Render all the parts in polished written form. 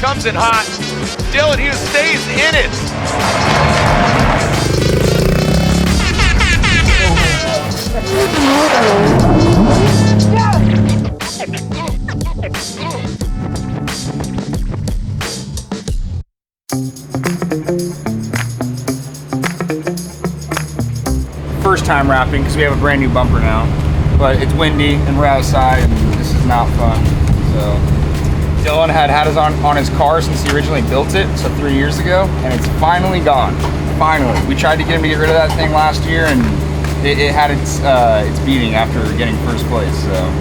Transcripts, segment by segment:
comes in hot. Dylan Hughes stays in it. First time wrapping because we have a brand new bumper now, but it's windy and we're outside and this is not fun. So Dylan had us on his car since he originally built it, so 3 years ago, and it's finally gone. Finally. We tried to get him to get rid of that thing last year, and it had its beating after getting first place. So.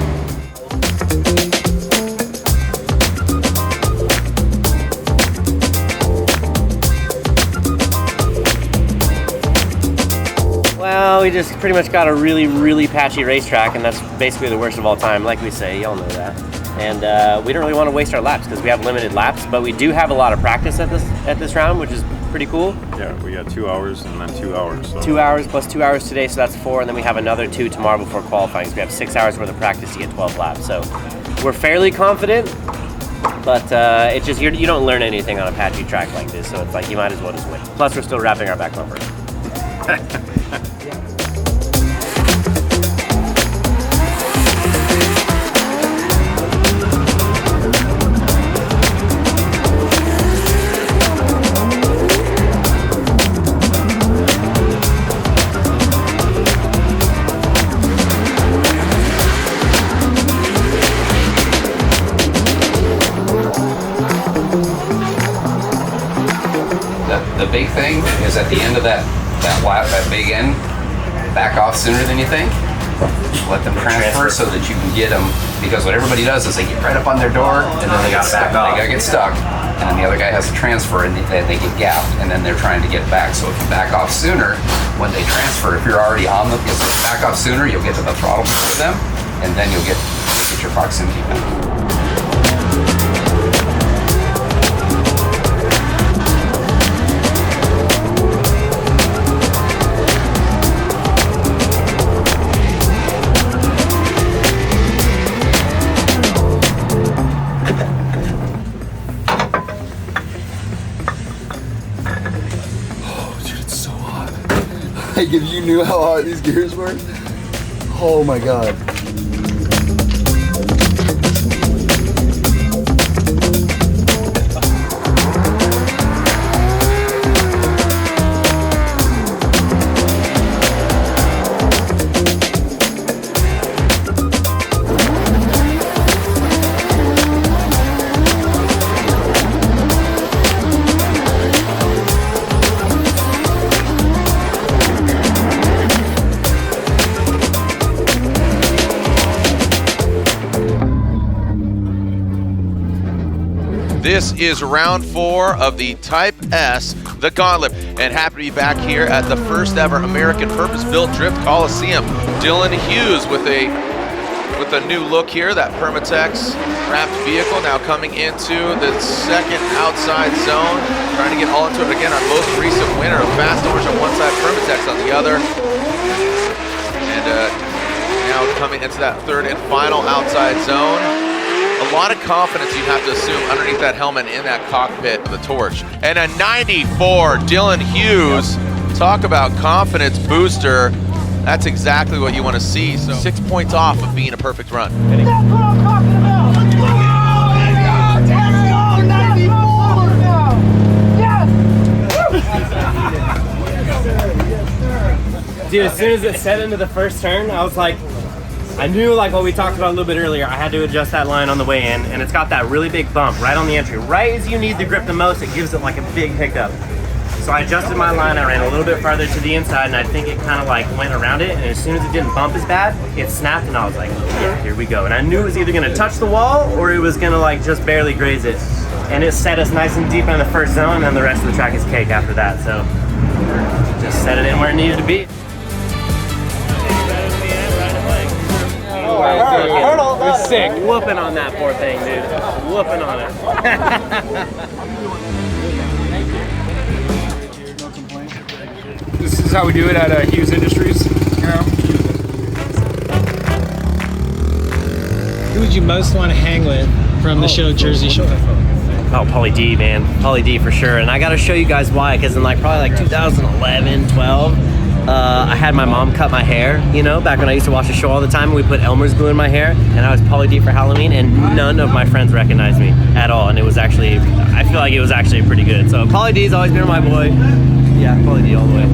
Well, we just pretty much got a really, really patchy racetrack, and that's basically the worst of all time, like we say, y'all know that. And we don't really want to waste our laps because we have limited laps, but we do have a lot of practice at this round, which is pretty cool. Yeah, we got 2 hours and then 2 hours. So. 2 hours plus 2 hours today, so that's 4, and then we have another 2 tomorrow before qualifying. So we have 6 hours worth of practice to get 12 laps. So we're fairly confident, but it's just you don't learn anything on a patchy track like this, so it's like you might as well just win. Plus, we're still wrapping our back bumper. The big thing is at the end of that lap, that big end, back off sooner than you think. Let them transfer so that you can get them, because what everybody does is they get right up on their door and then they got stuck. They gotta get stuck, and then the other guy has to transfer and they get gapped, and then they're trying to get back. So if you back off sooner, when they transfer, if you're already on them, if you back off sooner, you'll get to the throttle before them, and then you'll get your proximity back. Like if you knew how hot these gears were, oh my God. This is round 4 of the Type S, the Gauntlet, and happy to be back here at the first ever American purpose-built Drift Coliseum. Dylan Hughes with a new look here, that Permatex wrapped vehicle now coming into the second outside zone, trying to get all into it again. Our most recent winner, a fast orange on one side, Permatex on the other, and now coming into that third and final outside zone. A lot of confidence you have to assume underneath that helmet in that cockpit of the Torch. And a 94 Dylan Hughes. Talk about confidence booster. That's exactly what you want to see. So 6 points off of being a perfect run. That's what I'm talking about. Let's go! Yes! Dude, as soon as it set into the first turn, I was like, I knew, like what we talked about a little bit earlier, I had to adjust that line on the way in, and it's got that really big bump right on the entry. Right as you need the grip the most, it gives it like a big hiccup. So I adjusted my line, I ran a little bit farther to the inside, and I think it kind of like went around it, and as soon as it didn't bump as bad, it snapped, and I was like, yeah, here we go. And I knew it was either gonna touch the wall, or it was gonna like just barely graze it. And it set us nice and deep in the first zone, and then the rest of the track is cake after that, so just set it in where it needed to be. We're sick. Whooping on that poor thing, dude. Whooping on it. This is how we do it at Hughes Industries. You know? Who would you most want to hang with from the show Jersey Shore? Oh, Pauly D, man. Pauly D for sure. And I got to show you guys why, because in like probably like 2011, 12, I had my mom cut my hair, you know, back when I used to watch the show all the time. We put Elmer's glue in my hair, and I was Pauly D for Halloween, and none of my friends recognized me at all. And it was actually, I feel like it was actually pretty good. So Pauly D's always been my boy. Yeah, Pauly D all the way.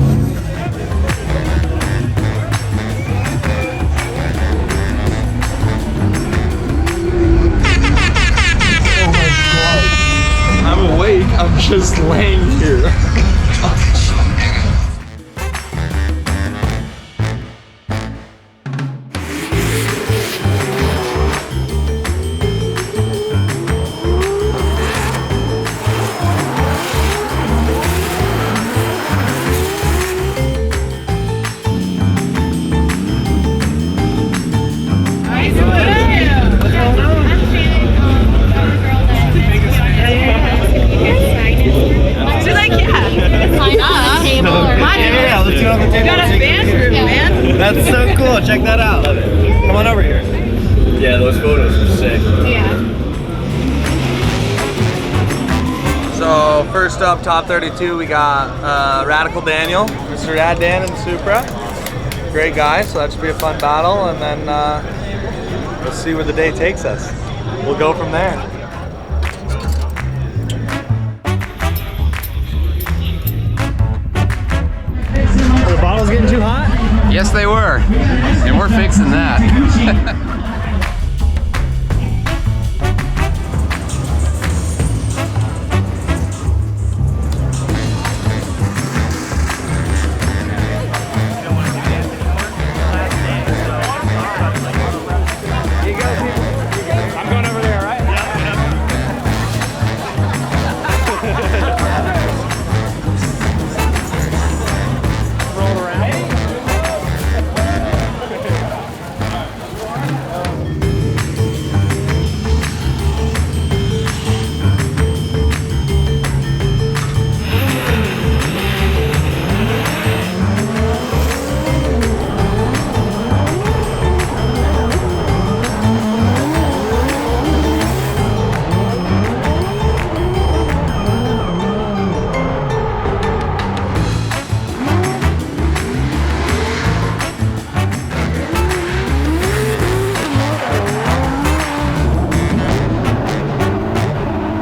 I'm awake, I'm just laying here. That's so cool. Check that out. Love it. Come on over here. Yeah, those photos are sick. Yeah. So first up, top 32, we got Radical Daniel, Mr. Rad Dan and Supra. Great guy, so that should be a fun battle, and then let's see where the day takes us. We'll go from there. Are the bottles getting too hot? Yes, they were, and we're fixing that.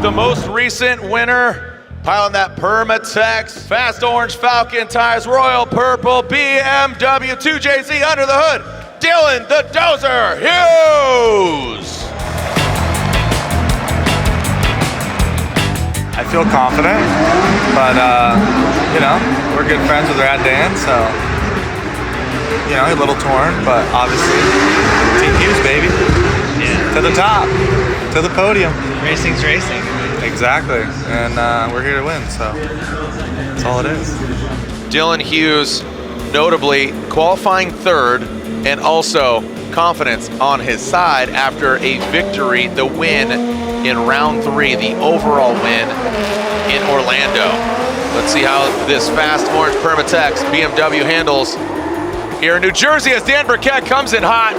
The most recent winner, piling that Permatex, Fast Orange Falcon tires, Royal Purple BMW 2JZ under the hood, Dylan the Dozer Hughes. I feel confident, but you know, we're good friends with Rad Dan, so you know, a little torn, but obviously Team Hughes, baby. Yeah. To the top, to the podium. Racing's racing. Exactly, and we're here to win, so that's all it is. Dylan Hughes, notably qualifying third, and also confidence on his side after a victory, the win in round 3, the overall win in Orlando. Let's see how this Fast Orange Permatex BMW handles here in New Jersey as Dan Burkett comes in hot.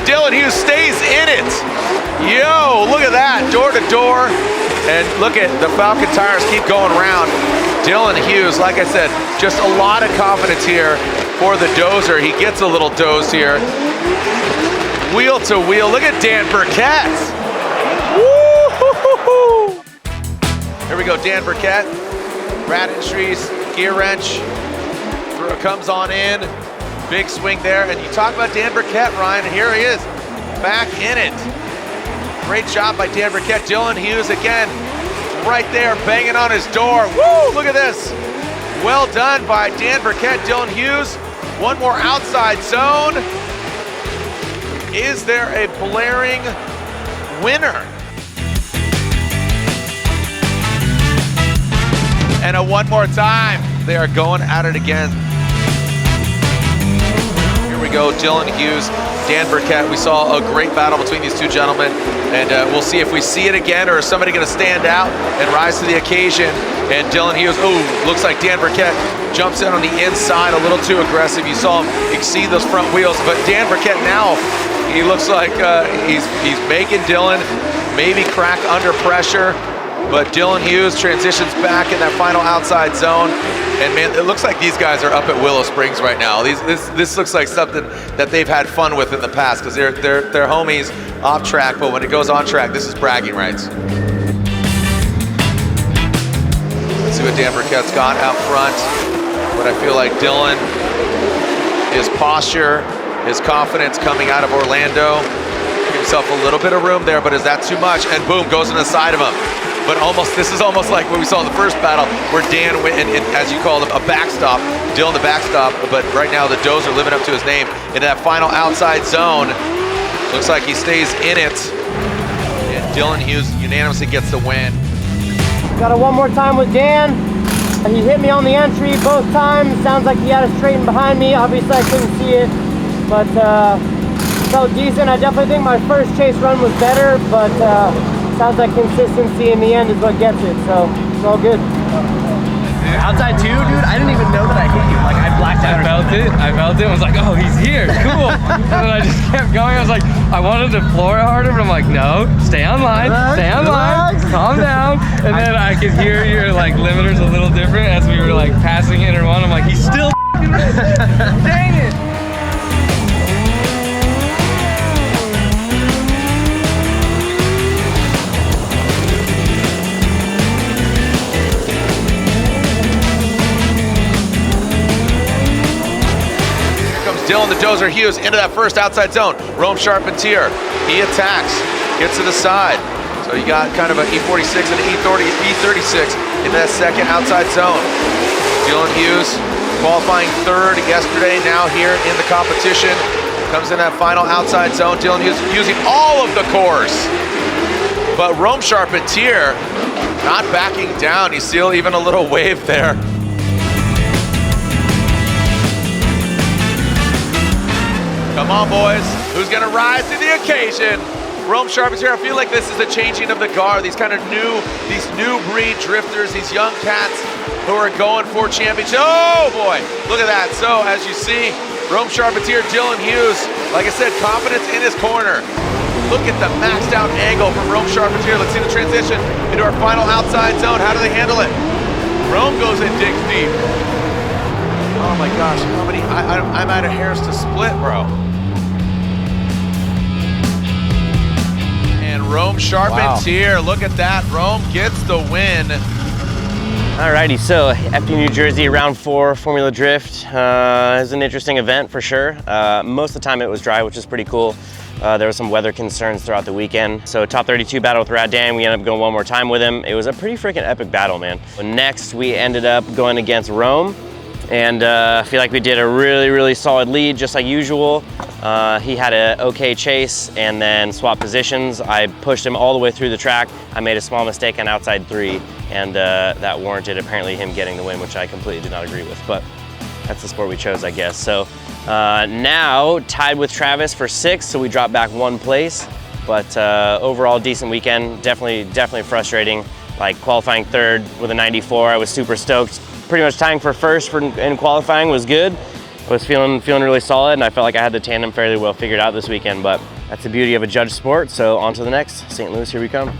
Dylan Hughes stays in it. Yo, look at that, door to door. And look at the Falcon tires keep going around. Dylan Hughes, like I said, just a lot of confidence here for the Dozer. He gets a little doze here. Wheel to wheel, look at Dan Burkett. Woo-hoo-hoo-hoo. Here we go, Dan Burkett. Rad Industries, gear wrench, comes on in. Big swing there, and you talk about Dan Burkett, Ryan, and here he is, back in it. Great job by Dan Burkett. Dylan Hughes again, right there, banging on his door. Woo, look at this. Well done by Dan Burkett. Dylan Hughes, one more outside zone. Is there a blaring winner? And a one more time. They are going at it again. Here we go, Dylan Hughes, Dan Burkett. We saw a great battle between these two gentlemen, and we'll see if we see it again, or is somebody gonna stand out and rise to the occasion. And Dylan Hughes, oh, looks like Dan Burkett jumps in on the inside a little too aggressive. You saw him exceed those front wheels, but Dan Burkett now, he looks like he's making Dylan maybe crack under pressure. But Dylan Hughes transitions back in that final outside zone. And man, it looks like these guys are up at Willow Springs right now. This looks like something that they've had fun with in the past, because they're homies off track, but when it goes on track, this is bragging rights. Let's see what Dan Burkett's got out front. But I feel like Dylan, his posture, his confidence coming out of Orlando, give himself a little bit of room there, but is that too much? And boom, goes in the side of him. But this is almost like what we saw in the first battle, where Dan went, and as you called him, a backstop. Dylan the backstop, but right now the Does are living up to his name. In that final outside zone, looks like he stays in it. And Dylan Hughes unanimously gets the win. Got it one more time with Dan. He hit me on the entry both times. Sounds like he had it straight in behind me. Obviously I couldn't see it, but felt decent. I definitely think my first chase run was better, but sounds like consistency in the end is what gets it, so it's all good. Outside two, dude, I didn't even know that I hit you. Like, I blacked out. I felt it and was like, oh, he's here, cool. And then I just kept going. I was like, I wanted to floor it harder, but I'm like, no, stay on line, calm down. And then I could hear your like limiters a little different as we were like passing inner one. I'm like, he's still dang it. Dylan the Dozer Hughes into that first outside zone. Rome Charpentier, he attacks, gets to the side. So you got kind of an E46 and an E36 into that second outside zone. Dylan Hughes qualifying third yesterday, now here in the competition. Comes in that final outside zone. Dylan Hughes using all of the course. But Rome Charpentier not backing down. He's still even a little wave there. Come on, boys. Who's gonna rise to the occasion? Rome Charpentier, I feel like this is the changing of the guard. These new breed drifters, these young cats who are going for championship. Oh boy, look at that. So as you see, Rome Charpentier, Dylan Hughes, like I said, confidence in his corner. Look at the maxed out angle from Rome Charpentier. Let's see the transition into our final outside zone. How do they handle it? Rome goes in, digs deep. Oh my gosh, how many? I'm out of hairs to split, bro. And Rome Charpentier, look at that. Rome gets the win. Alrighty, so FP New Jersey round 4 Formula Drift. It was an interesting event for sure. Most of the time it was dry, which is pretty cool. There were some weather concerns throughout the weekend. So top 32 battle with Rad Dan, we ended up going one more time with him. It was a pretty freaking epic battle, man. Next, we ended up going against Rome. And I feel like we did a really solid lead, just like usual. He had an okay chase and then swapped positions. I pushed him all the way through the track. I made a small mistake on outside 3, and that warranted apparently him getting the win, which I completely did not agree with, but that's the sport we chose, I guess. So now tied with Travis for 6th, so we dropped back 1 place. But overall decent weekend, definitely frustrating. Like qualifying 3rd with a 94, I was super stoked. Pretty much tying for 1st in qualifying was good. I was feeling really solid, and I felt like I had the tandem fairly well figured out this weekend, but that's the beauty of a judge sport. So on to the next. St. Louis, here we come.